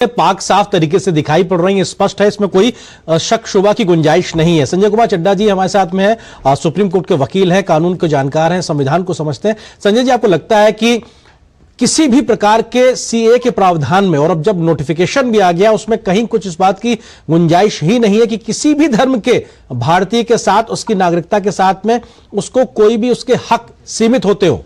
पाक साफ तरीके से दिखाई पड़ रही है, स्पष्ट है, इसमें कोई शक शुबा की गुंजाइश नहीं है। संजय कुमार चड्ढा जी हमारे साथ में है, सुप्रीम कोर्ट के वकील हैं, कानून के जानकार हैं, संविधान को समझते हैं। संजय जी, आपको लगता है कि किसी भी प्रकार के सीए के प्रावधान में, और अब जब नोटिफिकेशन भी आ गया, उसमें कहीं कुछ इस बात की गुंजाइश ही नहीं है कि किसी भी धर्म के भारतीय के साथ, उसकी नागरिकता के साथ में उसको कोई भी उसके हक सीमित होते हो?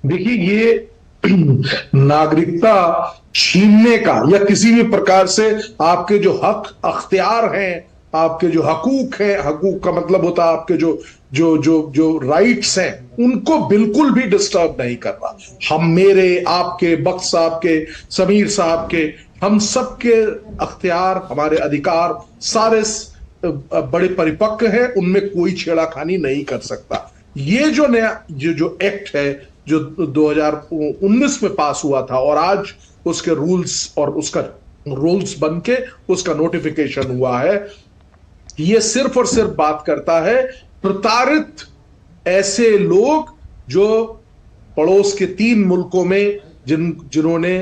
देखिए, ये नागरिकता छीनने का या किसी भी प्रकार से आपके जो हक अख्तियार हैं, आपके जो हकूक हैं, हकूक का मतलब होता है आपके जो जो जो जो राइट्स हैं, उनको बिल्कुल भी डिस्टर्ब नहीं कर रहा। हम, मेरे, आपके, बख्श साहब के, समीर साहब के, हम सबके अख्तियार, हमारे अधिकार सारे बड़े परिपक्व हैं, उनमें कोई छेड़ाखानी नहीं कर सकता। ये जो नया जो एक्ट है जो 2019 में पास हुआ था और आज उसके रूल्स और उसका रूल्स बन के उसका नोटिफिकेशन हुआ है, ये सिर्फ और सिर्फ बात करता है प्रताड़ित ऐसे लोग जो पड़ोस के 3 मुल्कों में जिन्होंने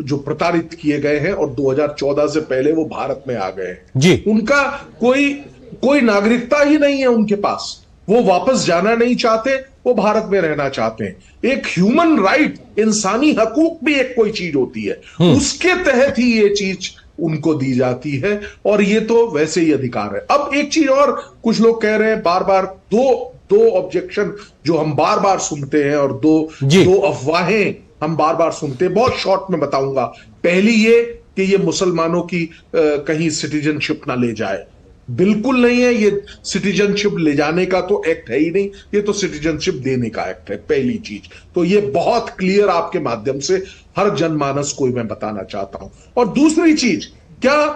जो प्रताड़ित किए गए हैं और 2014 से पहले वो भारत में आ गए हैं, उनका कोई नागरिकता ही नहीं है उनके पास। वो वापस जाना नहीं चाहते, वो भारत में रहना चाहते हैं। एक ह्यूमन राइट, इंसानी हकूक भी एक कोई चीज होती है, उसके तहत ही ये चीज उनको दी जाती है, और ये तो वैसे ही अधिकार है। अब एक चीज और कुछ लोग कह रहे हैं, बार बार दो ऑब्जेक्शन जो हम बार बार सुनते हैं और दो अफवाहें हम बार बार सुनते हैं, बहुत शॉर्ट में बताऊंगा। पहली ये कि ये मुसलमानों की कहीं सिटीजनशिप ना ले जाए। बिल्कुल नहीं है, ये सिटीजनशिप ले जाने का तो एक्ट है ही नहीं, ये तो सिटीजनशिप देने का एक्ट है, पहली चीज। तो ये बहुत क्लियर आपके माध्यम से हर जनमानस को मैं बताना चाहता हूं। और दूसरी चीज, क्या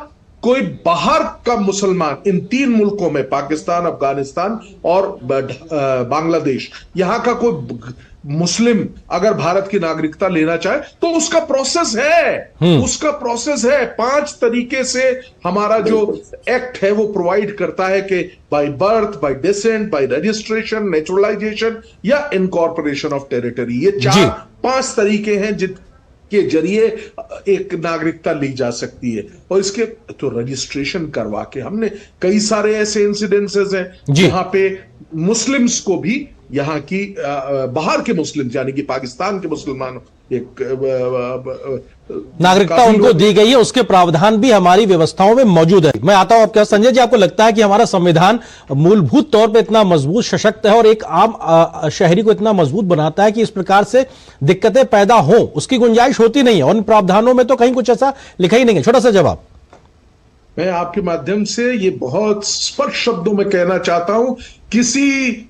कोई बाहर का मुसलमान इन 3 मुल्कों में, पाकिस्तान, अफगानिस्तान और बांग्लादेश, यहां का कोई मुस्लिम अगर भारत की नागरिकता लेना चाहे तो उसका प्रोसेस है, उसका प्रोसेस है। 5 तरीके से हमारा जो एक्ट है वो प्रोवाइड करता है कि by birth, bye decent, bye registration, naturalisation या इनकॉर्पोरेशन ऑफ टेरिटरी। ये 4-5 तरीके हैं जिनके जरिए एक नागरिकता ली जा सकती है। और इसके तो रजिस्ट्रेशन करवा के, हमने कई सारे ऐसे इंसिडेंसेस हैं जहां पे मुस्लिम्स को भी, यहां की बाहर के मुस्लिम यानी कि पाकिस्तान के मुसलमान, एक नागरिकता उनको दी गई है, उसके प्रावधान भी हमारी व्यवस्थाओं में मौजूद है। मैं आता हूं आपके, संजय जी, आपको लगता है कि हमारा संविधान मूलभूत तौर पे इतना मजबूत, सशक्त है और एक आम शहरी को इतना मजबूत बनाता है कि इस प्रकार से दिक्कतें पैदा हो, उसकी गुंजाइश होती नहीं है, और इन प्रावधानों में तो कहीं कुछ ऐसा लिखा ही नहीं है? छोटा सा जवाब मैं आपके माध्यम से ये बहुत स्पष्ट शब्दों में कहना चाहता हूं, किसी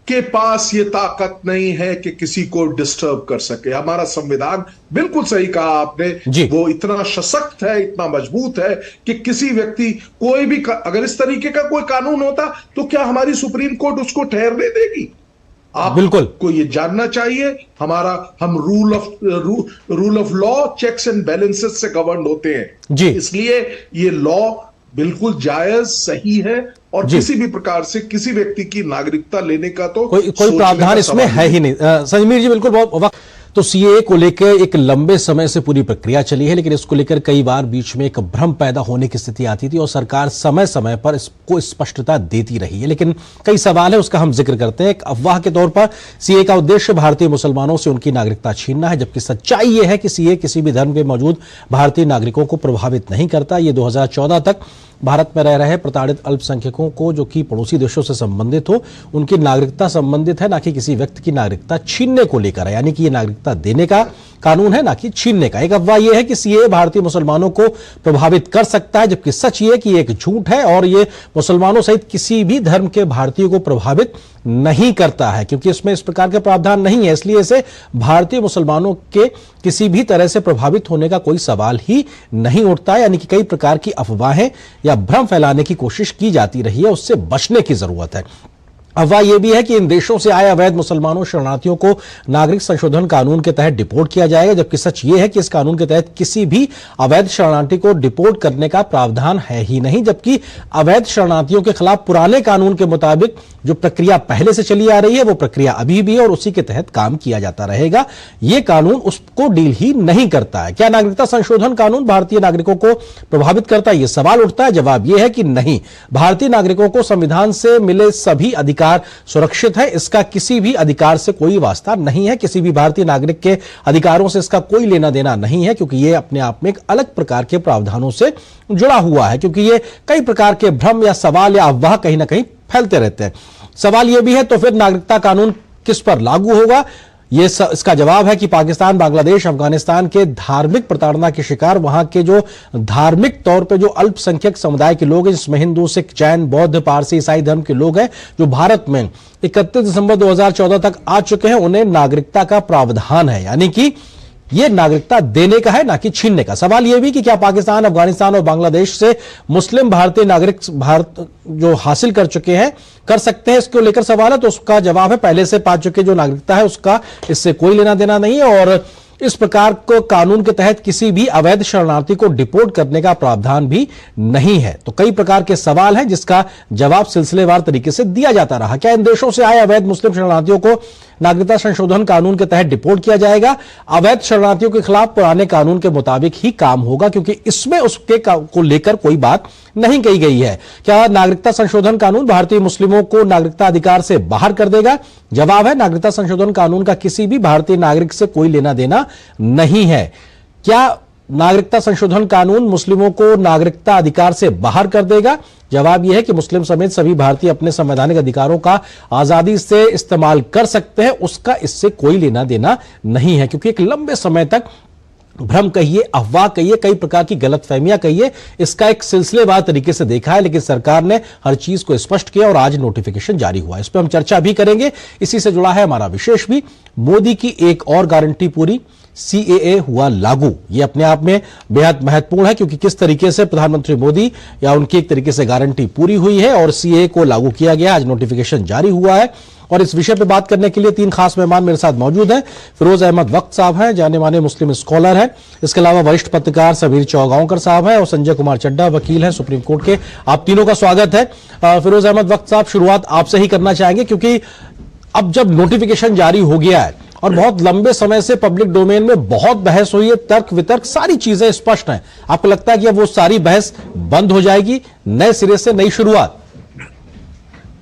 के पास ये ताकत नहीं है कि किसी को डिस्टर्ब कर सके। हमारा संविधान, बिल्कुल सही कहा आपने, वो इतना सशक्त है, इतना मजबूत है कि किसी व्यक्ति, कोई भी, अगर इस तरीके का कोई कानून होता तो क्या हमारी सुप्रीम कोर्ट उसको ठहरने देगी? आप बिल्कुल को ये जानना चाहिए, हम rule of law, checks and balances से गवर्न होते हैं। इसलिए ये लॉ बिल्कुल जायज, सही है, और किसी भी प्रकार से किसी व्यक्ति की नागरिकता लेने का तो कोई प्रावधान इसमें है ही नहीं। समीर जी, बिल्कुल, बहुत तो सीए को लेकर एक लंबे समय से पूरी प्रक्रिया चली है, लेकिन इसको लेकर कई बार बीच में एक भ्रम पैदा होने की स्थिति आती थी और सरकार समय समय पर इसको स्पष्टता देती रही है। लेकिन कई सवाल है, उसका हम जिक्र करते हैं। एक अफवाह के तौर पर सीए का उद्देश्य भारतीय मुसलमानों से उनकी नागरिकता छीनना है, जबकि सच्चाई यह है कि सीए किसी भी धर्म के मौजूद भारतीय नागरिकों को प्रभावित नहीं करता। ये 2014 तक भारत में रह रहे प्रताड़ित अल्पसंख्यकों को, जो कि पड़ोसी देशों से संबंधित हो, उनकी नागरिकता संबंधित है, ना कि किसी व्यक्ति की नागरिकता छीनने को लेकर है। यानी कि ये नागरिकता देने का कानून है, ना कि छीनने का। एक अफवाह यह है कि सीए भारतीय मुसलमानों को प्रभावित कर सकता है, जबकि सच ये कि एक झूठ है और ये मुसलमानों सहित किसी भी धर्म के भारतीयों को प्रभावित नहीं करता है, क्योंकि इसमें इस प्रकार के प्रावधान नहीं है। इसलिए इसे भारतीय मुसलमानों के किसी भी तरह से प्रभावित होने का कोई सवाल ही नहीं उठता है। यानी कि कई प्रकार की अफवाहें या भ्रम फैलाने की कोशिश की जाती रही है, उससे बचने की जरूरत है। अफवाह यह भी है कि इन देशों से आए अवैध मुसलमानों शरणार्थियों को नागरिक संशोधन कानून के तहत डिपोर्ट किया जाएगा, जबकि सच यह है कि इस कानून के तहत किसी भी अवैध शरणार्थी को डिपोर्ट करने का प्रावधान है ही नहीं। जबकि अवैध शरणार्थियों के खिलाफ पुराने कानून के मुताबिक जो प्रक्रिया पहले से चली आ रही है वो प्रक्रिया अभी भी है और उसी के तहत काम किया जाता रहेगा। यह कानून उसको डील ही नहीं करता है। क्या नागरिकता संशोधन कानून भारतीय नागरिकों को प्रभावित करता है, यह सवाल उठता है। जवाब यह है कि नहीं। भारतीय नागरिकों को संविधान से मिले सभी अधिकार सुरक्षित है, इसका किसी भी अधिकार से कोई वास्ता नहीं है। किसी भी भारतीय नागरिक के अधिकारों से इसका कोई लेना देना नहीं है, क्योंकि यह अपने आप में एक अलग प्रकार के प्रावधानों से जुड़ा हुआ है। क्योंकि यह कई प्रकार के भ्रम या सवाल या अफवाह कहीं ना कहीं फैलते रहते हैं। सवाल यह भी है तो फिर नागरिकता कानून किस पर लागू होगा? इसका जवाब है कि पाकिस्तान, बांग्लादेश, अफगानिस्तान के धार्मिक प्रताड़ना के शिकार वहां के जो धार्मिक तौर पे जो अल्पसंख्यक समुदाय के लोग हैं, जिसमें हिंदू, सिख, जैन, बौद्ध, पारसी, ईसाई धर्म के लोग हैं, जो भारत में 31 दिसंबर 2014 तक आ चुके हैं, उन्हें नागरिकता का प्रावधान है। यानी कि यह नागरिकता देने का है, ना कि छीनने का। सवाल यह भी कि क्या पाकिस्तान, अफगानिस्तान और बांग्लादेश से मुस्लिम भारतीय नागरिक भारत जो हासिल कर चुके हैं कर सकते हैं, इसको लेकर सवाल है। तो उसका जवाब है पहले से पा चुके जो नागरिकता है उसका इससे कोई लेना देना नहीं है और इस प्रकार को कानून के तहत किसी भी अवैध शरणार्थी को डिपोर्ट करने का प्रावधान भी नहीं है। तो कई प्रकार के सवाल हैं जिसका जवाब सिलसिलेवार तरीके से दिया जाता रहा। क्या इन देशों से आए अवैध मुस्लिम शरणार्थियों को नागरिकता संशोधन कानून के तहत डिपोर्ट किया जाएगा? अवैध शरणार्थियों के खिलाफ पुराने कानून के मुताबिक ही काम होगा, क्योंकि इसमें उसके को लेकर कोई बात नहीं कही गई है। क्या नागरिकता संशोधन कानून भारतीय मुस्लिमों को नागरिकता अधिकार से बाहर कर देगा? जवाब है नागरिकता संशोधन कानून का किसी भी भारतीय नागरिक से कोई लेना देना नहीं है। क्या नागरिकता संशोधन कानून मुस्लिमों को नागरिकता अधिकार से बाहर कर देगा? जवाब यह है कि मुस्लिम समेत सभी भारतीय अपने संवैधानिक अधिकारों का आजादी से इस्तेमाल कर सकते हैं, उसका इससे कोई लेना देना नहीं है। क्योंकि एक लंबे समय तक भ्रम कहिए, अफवाह कहिए, कई प्रकार की गलतफहमियां कहिए, इसका एक सिलसिलेवार तरीके से देखा है, लेकिन सरकार ने हर चीज को स्पष्ट किया और आज नोटिफिकेशन जारी हुआ। इस पर हम चर्चा भी करेंगे। इसी से जुड़ा है हमारा विशेष भी, मोदी की एक और गारंटी पूरी, सीएए हुआ लागू। यह अपने आप में बेहद महत्वपूर्ण है, क्योंकि किस तरीके से प्रधानमंत्री मोदी या उनकी एक तरीके से गारंटी पूरी हुई है और सीएए को लागू किया गया। आज नोटिफिकेशन जारी हुआ है और इस विषय पर बात करने के लिए तीन खास मेहमान मेरे साथ मौजूद हैं। फिरोज अहमद वक्त साहब हैं, जाने माने मुस्लिम स्कॉलर हैं। इसके अलावा वरिष्ठ पत्रकार समीर चौगांवकर साहब हैं और संजय कुमार चड्ढा वकील हैं सुप्रीम कोर्ट के। आप तीनों का स्वागत है। फिरोज अहमद वक्त साहब, शुरुआत आपसे ही करना चाहेंगे, क्योंकि अब जब नोटिफिकेशन जारी हो गया है और बहुत लंबे समय से पब्लिक डोमेन में बहुत बहस हुई है, तर्क वितर्क सारी चीजें स्पष्ट हैं, आपको लगता है कि अब वो सारी बहस बंद हो जाएगी, नए सिरे से नई शुरुआत?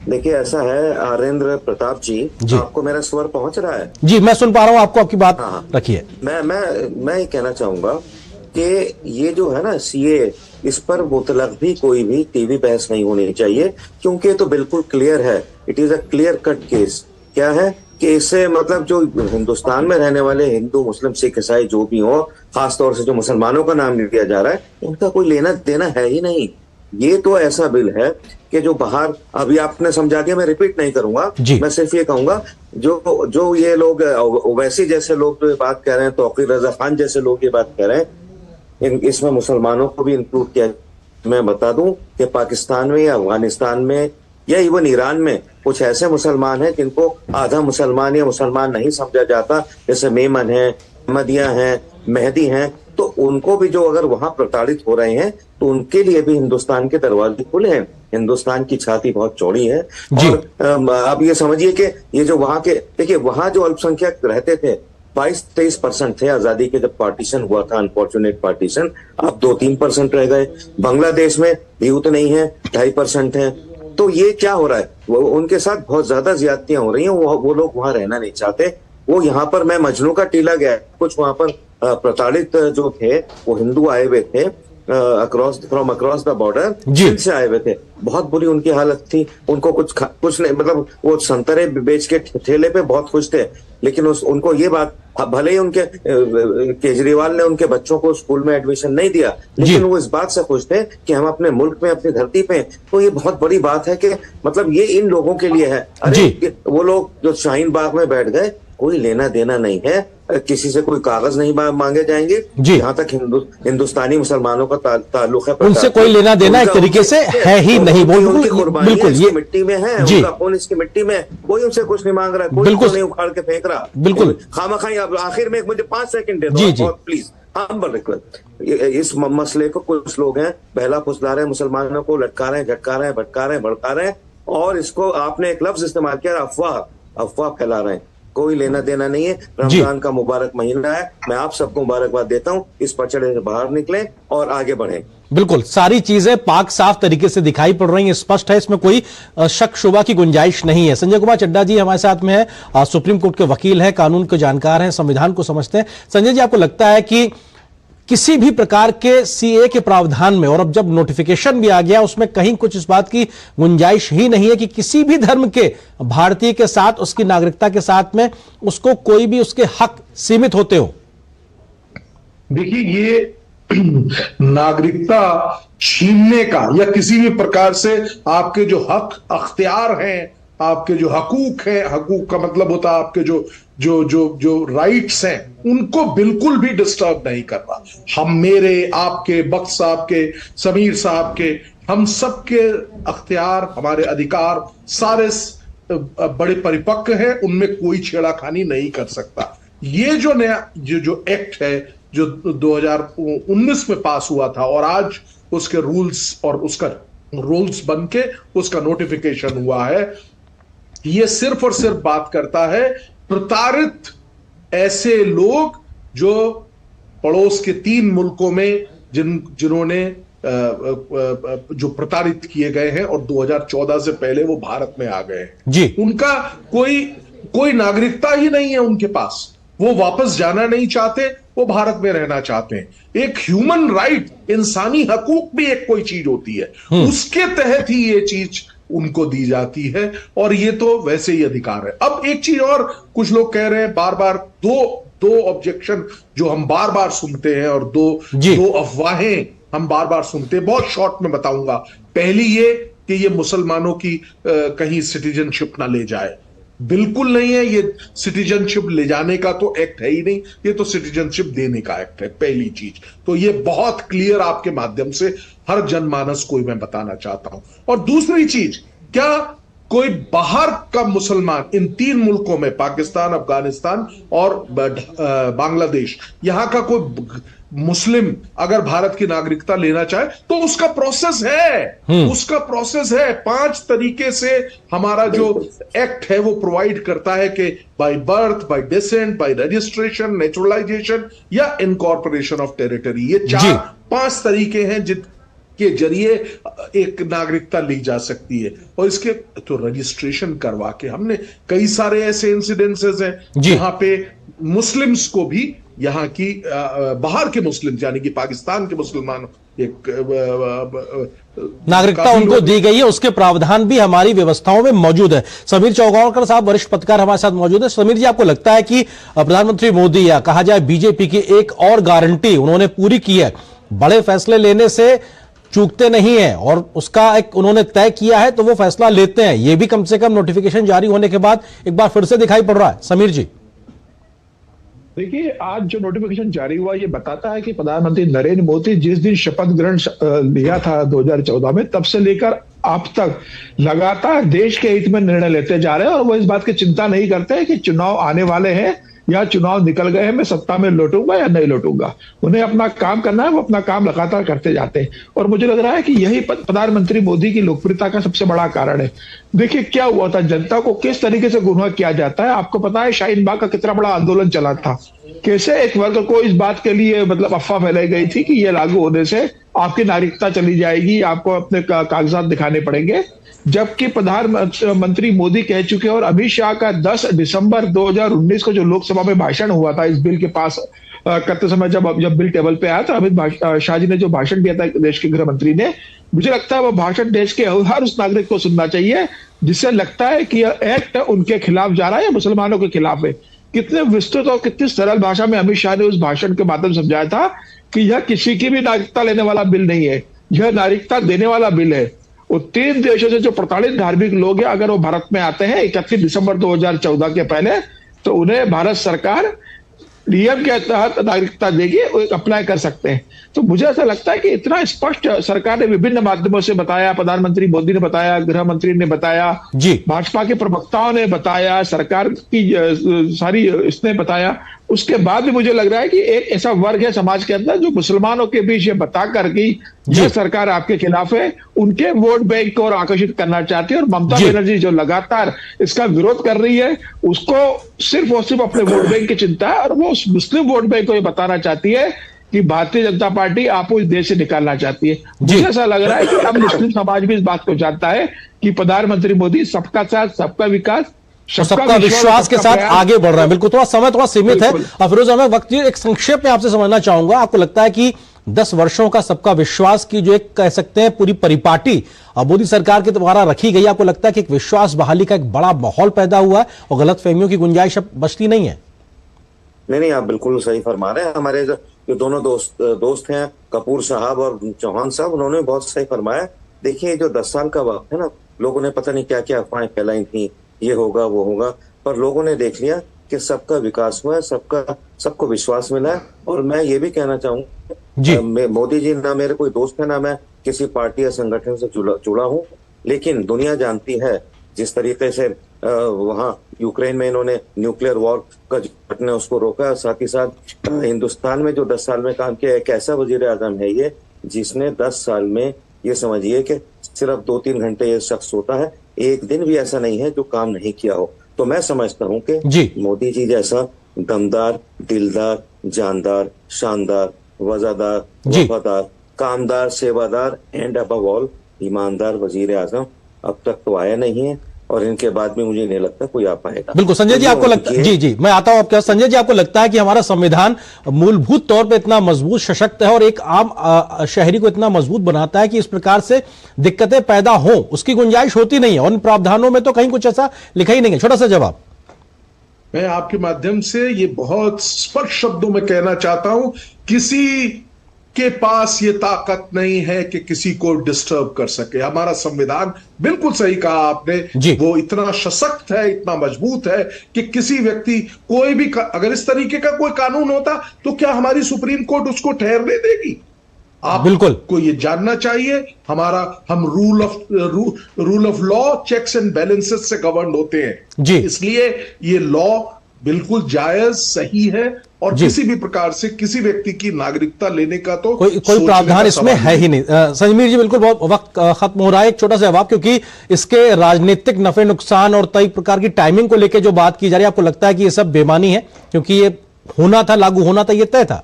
देखिए, ऐसा है आरेंद्र प्रताप जी, आपको मेरा स्वर पहुंच रहा है? जी, मैं सुन पा रहा हूं आपको, आपकी बात रखिए। मैं ये कहना चाहूंगा कि ये जो है ना सीए, इस पर मुतलक भी कोई भी टीवी बहस नहीं होनी चाहिए, क्योंकि ये तो बिल्कुल क्लियर है। It is a clear cut case. क्या है कि इससे मतलब जो हिंदुस्तान में रहने वाले हिंदू, मुस्लिम, सिख, ईसाई जो भी हो, खासतौर से जो मुसलमानों का नाम लिया जा रहा है, उनका कोई लेना देना है ही नहीं। ये तो ऐसा बिल है कि जो बाहर, अभी आपने समझा दिया, मैं रिपीट नहीं करूंगा, मैं सिर्फ ये कहूंगा, जो ये लोग ओवैसी जैसे लोग जो ये बात कह रहे हैं, तौकीर रजा खान जैसे लोग ये बात कह रहे हैं, इसमें मुसलमानों को भी इंक्लूड किया। मैं बता दूं कि पाकिस्तान में या अफगानिस्तान में या इवन ईरान में कुछ ऐसे मुसलमान हैं जिनको आधा मुसलमान या मुसलमान नहीं समझा जाता, जैसे मेमन है, अहमदिया हैं, मेहदी हैं। तो उनको भी जो अगर वहां प्रताड़ित हो रहे हैं, तो उनके लिए भी हिंदुस्तान के दरवाजे खुले हैं। हिंदुस्तान की छाती बहुत चौड़ी है। और अब ये समझिए कि ये जो वहां के, देखिए वहां जो अल्पसंख्यक रहते थे 22-23% थे आजादी के जब पार्टीशन हुआ था, अनफॉर्चुनेट पार्टीशन। अब 2-3% रह गए। बांग्लादेश में भी उतने ही है, 2.5% है। तो ये क्या हो रहा है, वो उनके साथ बहुत ज्यादा ज्यादतियां हो रही हैं। वो लोग वहां रहना नहीं चाहते। वो यहाँ पर, मैं मजनू का टीला गया, कुछ वहां पर प्रताड़ित जो थे वो हिंदू आए हुए थे, फ्रॉम अक्रॉस द बॉर्डर, चीन से आए हुए थे। बहुत बुरी उनकी हालत थी। उनको कुछ नहीं, मतलब वो संतरे बेच के ठेले पे बहुत खुश थे, लेकिन उनको ये बात, भले ही उनके केजरीवाल ने उनके बच्चों को स्कूल में एडमिशन नहीं दिया, लेकिन वो इस बात से खुश थे कि हम अपने मुल्क में, अपनी धरती पे। तो ये बहुत बड़ी बात है कि मतलब ये इन लोगों के लिए है। अरे वो लोग जो शाहीन बाग में बैठ गए, कोई लेना देना नहीं है। किसी से कोई कागज नहीं मांगे जाएंगे। जहां तक हिंदुस्तानी मुसलमानों का ताल्लुक है, उनसे कोई लेना देना एक तरीके से है ही नहीं। बिल्कुल, ये मिट्टी में है, उनका खून इसकी मिट्टी में, कोई उनसे कुछ नहीं मांग रहा है, कोई नहीं उखाड़ के फेंक रहा। बिल्कुल, खामखाई। आखिर में मुझे 5 सेकंड दे दो प्लीज, हम्बल रिक्वेस्ट। इस मसले को कुछ लोग हैं बहला फुसला रहे हैं, मुसलमानों को लटका रहे हैं, झटका रहे हैं, भटका रहे हैं, भड़का रहे हैं, और इसको आपने एक लफ्ज इस्तेमाल किया, अफवाह फैला रहे हैं। कोई लेना देना नहीं है। रमजान का मुबारक महीना है, मैं आप सबको मुबारकबाद देता हूं। इस पचड़े से बाहर निकलें और आगे बढ़ें। बिल्कुल, सारी चीजें पाक साफ तरीके से दिखाई पड़ रही हैं, स्पष्ट है, इसमें कोई शक शुबा की गुंजाइश नहीं है। संजय कुमार चड्ढा जी हमारे साथ में है, सुप्रीम कोर्ट के वकील हैं, कानून के जानकार हैं, संविधान को समझते हैं। संजय जी, आपको लगता है कि किसी भी प्रकार के सीए के प्रावधान में, और अब जब नोटिफिकेशन भी आ गया, उसमें कहीं कुछ इस बात की गुंजाइश ही नहीं है कि किसी भी धर्म के भारतीय के साथ, उसकी नागरिकता के साथ में उसको कोई भी उसके हक सीमित होते हो? देखिए, ये नागरिकता छीनने का या किसी भी प्रकार से आपके जो हक अख्तियार हैं, आपके जो हकूक हैं, हकूक का मतलब होता है आपके जो जो जो जो राइट्स हैं, उनको बिल्कुल भी डिस्टर्ब नहीं कर रहा। हम, मेरे, आपके, बख्श साहब के, समीर साहब के, हम सबके अख्तियार, हमारे अधिकार सारे बड़े परिपक्व हैं, उनमें कोई छेड़ाखानी नहीं कर सकता। ये जो नया जो एक्ट है जो 2019 में पास हुआ था, और आज उसके रूल्स और उसका रूल्स बन के उसका नोटिफिकेशन हुआ है, ये सिर्फ और सिर्फ बात करता है प्रताड़ित ऐसे लोग जो पड़ोस के 3 मुल्कों में जिन्होंने जो प्रताड़ित किए गए हैं और 2014 से पहले वो भारत में आ गए हैं, उनका कोई नागरिकता ही नहीं है उनके पास। वो वापस जाना नहीं चाहते, वो भारत में रहना चाहते हैं। एक ह्यूमन राइट, इंसानी हकूक भी एक कोई चीज होती है, उसके तहत ही ये चीज उनको दी जाती है, और ये तो वैसे ही अधिकार है। अब एक चीज और, कुछ लोग कह रहे हैं बार बार, दो ऑब्जेक्शन जो हम बार बार सुनते हैं, और दो अफवाहें हम बार बार सुनते हैं, बहुत शॉर्ट में बताऊंगा। पहली ये कि ये मुसलमानों की कहीं सिटीजनशिप ना ले जाए। बिल्कुल नहीं है, ये सिटीजनशिप ले जाने का तो एक्ट है ही नहीं, ये तो सिटीजनशिप देने का एक्ट है, पहली चीज। तो ये बहुत क्लियर आपके माध्यम से हर जनमानस को मैं बताना चाहता हूं। और दूसरी चीज, क्या कोई बाहर का मुसलमान इन 3 मुल्कों में, पाकिस्तान, अफगानिस्तान और बांग्लादेश, यहां का कोई मुस्लिम अगर भारत की नागरिकता लेना चाहे तो उसका प्रोसेस है, उसका प्रोसेस है। 5 तरीके से हमारा जो एक्ट है वो प्रोवाइड करता है कि by birth, bye decent, bye registration, naturalisation या इनकॉर्पोरेशन ऑफ टेरिटरी। ये 4-5 तरीके हैं जिनके जरिए एक नागरिकता ली जा सकती है। और इसके तो रजिस्ट्रेशन करवा के, हमने कई सारे ऐसे इंसिडेंसेस हैं जहां पे मुस्लिम्स को भी, यहाँ की बाहर के मुस्लिम यानी कि पाकिस्तान के मुसलमान, एक नागरिकता उनको दी गई है, उसके प्रावधान भी हमारी व्यवस्थाओं में मौजूद है। समीर चौगांवकर साहब वरिष्ठ पत्रकार हमारे साथ मौजूद है। समीर जी, आपको लगता है कि प्रधानमंत्री मोदी, या कहा जाए बीजेपी की एक और गारंटी उन्होंने पूरी की है, बड़े फैसले लेने से चूकते नहीं है, और उसका एक उन्होंने तय किया है तो वो फैसला लेते हैं, ये भी कम से कम नोटिफिकेशन जारी होने के बाद एक बार फिर से दिखाई पड़ रहा है? समीर जी, देखिए, आज जो नोटिफिकेशन जारी हुआ ये बताता है कि प्रधानमंत्री नरेंद्र मोदी जिस दिन शपथ ग्रहण लिया था 2014 में, तब से लेकर अब तक लगातार देश के हित में निर्णय लेते जा रहे हैं, और वो इस बात की चिंता नहीं करते कि चुनाव आने वाले हैं या चुनाव निकल गए हैं, मैं सत्ता में लौटूंगा या नहीं लौटूंगा। उन्हें अपना काम करना है, वो अपना काम लगातार करते जाते हैं, और मुझे लग रहा है कि यही प्रधानमंत्री मोदी की लोकप्रियता का सबसे बड़ा कारण है। देखिए क्या हुआ था, जनता को किस तरीके से गुमराह किया जाता है। आपको पता है शाहीन बाग का कितना बड़ा आंदोलन चला था, कैसे एक वर्ग को इस बात के लिए अफवाह फैलाई गई थी कि ये लागू होने से आपकी नागरिकता चली जाएगी, आपको अपने कागजात दिखाने पड़ेंगे, जबकि प्रधानमंत्री मोदी कह चुके हैं, और अमित शाह का 10 दिसंबर 2019 को जो लोकसभा में भाषण हुआ था इस बिल के पास करते समय, जब बिल टेबल पे आया था, अमित शाह जी ने जो भाषण दिया था देश के गृह मंत्री ने, मुझे लगता है वो भाषण देश के हर उस नागरिक को सुनना चाहिए जिससे लगता है कि यह एक्ट उनके खिलाफ जा रहा है या मुसलमानों के खिलाफ है। कितने विस्तृत और कितनी सरल भाषा में अमित शाह ने उस भाषण के माध्यम से समझाया था कि यह किसी की भी नागरिकता लेने वाला बिल नहीं है, यह नागरिकता देने वाला बिल है। वो 3 देशों से जो प्रताड़ित धार्मिक लोग हैं, अगर वो भारत में आते हैं 31 दिसंबर 2014 के पहले, तो उन्हें भारत सरकार नियम के तहत नागरिकता देगी, वो अप्लाई कर सकते हैं। तो मुझे ऐसा लगता है कि इतना स्पष्ट सरकार ने विभिन्न माध्यमों से बताया, प्रधानमंत्री मोदी ने बताया, गृह मंत्री ने बताया, भाजपा के प्रवक्ताओं ने बताया, सरकार की सारी इसने बताया, उसके बाद भी मुझे लग रहा है कि एक ऐसा वर्ग है समाज के अंदर जो मुसलमानों के बीच ये बताकर कि यह सरकार आपके खिलाफ है, उनके वोट बैंक को और आकर्षित करना चाहती है। और ममता बनर्जी जो लगातार इसका विरोध कर रही है, उसको सिर्फ और सिर्फ अपने वोट बैंक की चिंता है, और वो उस मुस्लिम वोट बैंक को ये बताना चाहती है कि भारतीय जनता पार्टी आपको इस देश से निकालना चाहती है। मुझे ऐसा लग रहा है कि अब मुस्लिम समाज भी इस बात को जानता है कि प्रधानमंत्री मोदी सबका साथ, सबका विकास, सबका विश्वास के साथ आगे बढ़ रहा है। बिल्कुल, थोड़ा समय थोड़ा सीमित है। फिरोज अहमद वक्त, एक संक्षेप में आपसे समझना चाहूंगा, आपको लगता है कि 10 वर्षों का सबका विश्वास की जो एक कह सकते हैं पूरी परिपाटी मोदी सरकार के द्वारा रखी गई, आपको लगता है कि एक विश्वास बहाली का एक बड़ा माहौल पैदा हुआ है और गलतफहमियों की गुंजाइश अब बचती नहीं है? नहीं, आप बिल्कुल सही फरमा रहे हैं। हमारे जो दोनों दोस्त हैं, कपूर साहब और चौहान साहब, उन्होंने बहुत सही फरमाया। देखिए, जो 10 साल का वक्त है ना, लोगों ने पता नहीं क्या क्या अफवाहें फैलाई थी, ये होगा वो होगा, पर लोगों ने देख लिया कि सबका विकास हुआ है, सबको विश्वास मिला है। और मैं ये भी कहना चाहूंगा, मोदी जी ना मेरे कोई दोस्त है, ना मैं किसी पार्टी या संगठन से जुड़ा हूं, लेकिन दुनिया जानती है जिस तरीके से वहां यूक्रेन में इन्होंने न्यूक्लियर वॉर का ने उसको रोका, साथ ही साथ हिंदुस्तान में जो 10 साल में काम किया, एक ऐसा वजीर आजम है ये जिसने 10 साल में, ये समझिए कि सिर्फ 2-3 घंटे ये शख्स होता है, एक दिन भी ऐसा नहीं है जो काम नहीं किया हो। तो मैं समझता हूं कि मोदी जी जैसा दमदार, दिलदार, जानदार, शानदार, वफादार, कामदार, सेवादार एंड अबव ऑल ईमानदार वजीर आजम अब तक तो आया नहीं है, और इनके बाद में मुझे नहीं लगता कोई आ पाएगा। बिल्कुल संजय जी, आपको लगता है, जी मैं आता हूं आपके, संजय जी आपको लगता है कि हमारा संविधान मूलभूत तौर पे इतना मजबूत, सशक्त है और एक आम शहरी को इतना मजबूत बनाता है कि इस प्रकार से दिक्कतें पैदा हो उसकी गुंजाइश होती नहीं है, और इन प्रावधानों में तो कहीं कुछ ऐसा लिखा ही नहीं है? छोटा सा जवाब मैं आपके माध्यम से ये बहुत स्पष्ट शब्दों में कहना चाहता हूं, किसी के पास ये ताकत नहीं है कि किसी को डिस्टर्ब कर सके। हमारा संविधान, बिल्कुल सही कहा आपने, वो इतना सशक्त है, इतना मजबूत है कि किसी व्यक्ति, कोई भी, अगर इस तरीके का कोई कानून होता तो क्या हमारी सुप्रीम कोर्ट उसको ठहरने देगी? आप बिल्कुल को ये जानना चाहिए, हम rule of law, checks and balances से गवर्न होते हैं, इसलिए ये लॉ बिल्कुल जायज, सही है, और किसी भी प्रकार से किसी व्यक्ति की नागरिकता लेने का तो कोई प्रावधान इसमें है ही नहीं। संजमीर जी, बिल्कुल बहुत वक्त खत्म हो रहा है, एक छोटा सा जवाब, क्योंकि इसके राजनीतिक नफे नुकसान और कई प्रकार की टाइमिंग को लेकर जो बात की जा रही है, आपको लगता है कि ये सब बेमानी है? क्योंकि ये होना था, लागू होना था, ये तय था।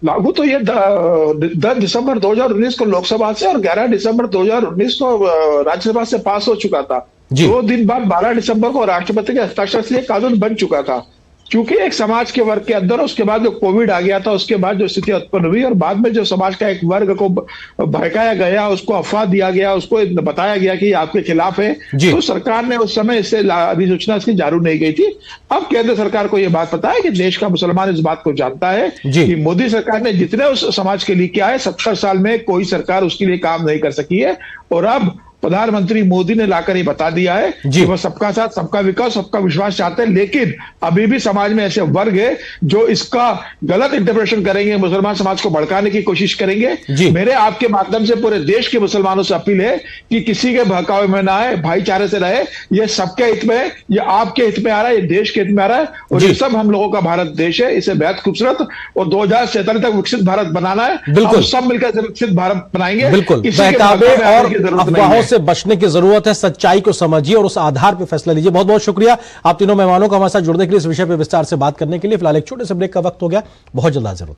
लागू तो ये 10 दिसंबर 2019 को लोकसभा से और 11 दिसंबर 2019 को राज्यसभा से पास हो चुका था। 2 दिन बाद 12 दिसंबर को राष्ट्रपति के हस्ताक्षर से कानून बन चुका था। क्योंकि एक समाज के वर्ग के अंदर, उसके बाद जो कोविड आ गया था, उसके बाद जो स्थिति उत्पन्न हुई, और बाद में जो समाज का एक वर्ग को भड़काया गया, उसको अफवाह दिया गया, उसको बताया गया कि आपके खिलाफ है, तो सरकार ने उस समय इससे अधिसूचना इसकी जारी नहीं गई थी। अब केंद्र सरकार को यह बात पता है कि देश का मुसलमान इस बात को जानता है कि मोदी सरकार ने जितने उस समाज के लिए किया है, 70 साल में कोई सरकार उसके लिए काम नहीं कर सकी है, और अब प्रधानमंत्री मोदी ने लाकर ये बता दिया है कि वह सबका साथ, सबका विकास, सबका विश्वास चाहते हैं। लेकिन अभी भी समाज में ऐसे वर्ग है जो इसका गलत इंटरप्रिटेशन करेंगे, मुसलमान समाज को भड़काने की कोशिश करेंगे। मेरे आपके माध्यम से पूरे देश के मुसलमानों से अपील है कि किसी के बहकावे में ना आए, भाईचारे से रहे। ये सबके हित में है, ये आपके हित में आ रहा है, ये देश के हित में आ रहा है, और ये सब हम लोगों का भारत देश है। इसे बेहद खूबसूरत और 2047 तक विकसित भारत बनाना है। बिल्कुल, सब मिलकर विकसित भारत बनाएंगे। बिल्कुल, बहकावे और अफवाहों से बचने की जरूरत है, सच्चाई को समझिए और उस आधार पर फैसला लीजिए। बहुत बहुत शुक्रिया आप तीनों मेहमानों का हमारे साथ जुड़ने के लिए, इस विषय पर विस्तार से बात करने के लिए। फिलहाल एक छोटे से ब्रेक का वक्त हो गया, बहुत जल्द हाजिर होते हैं।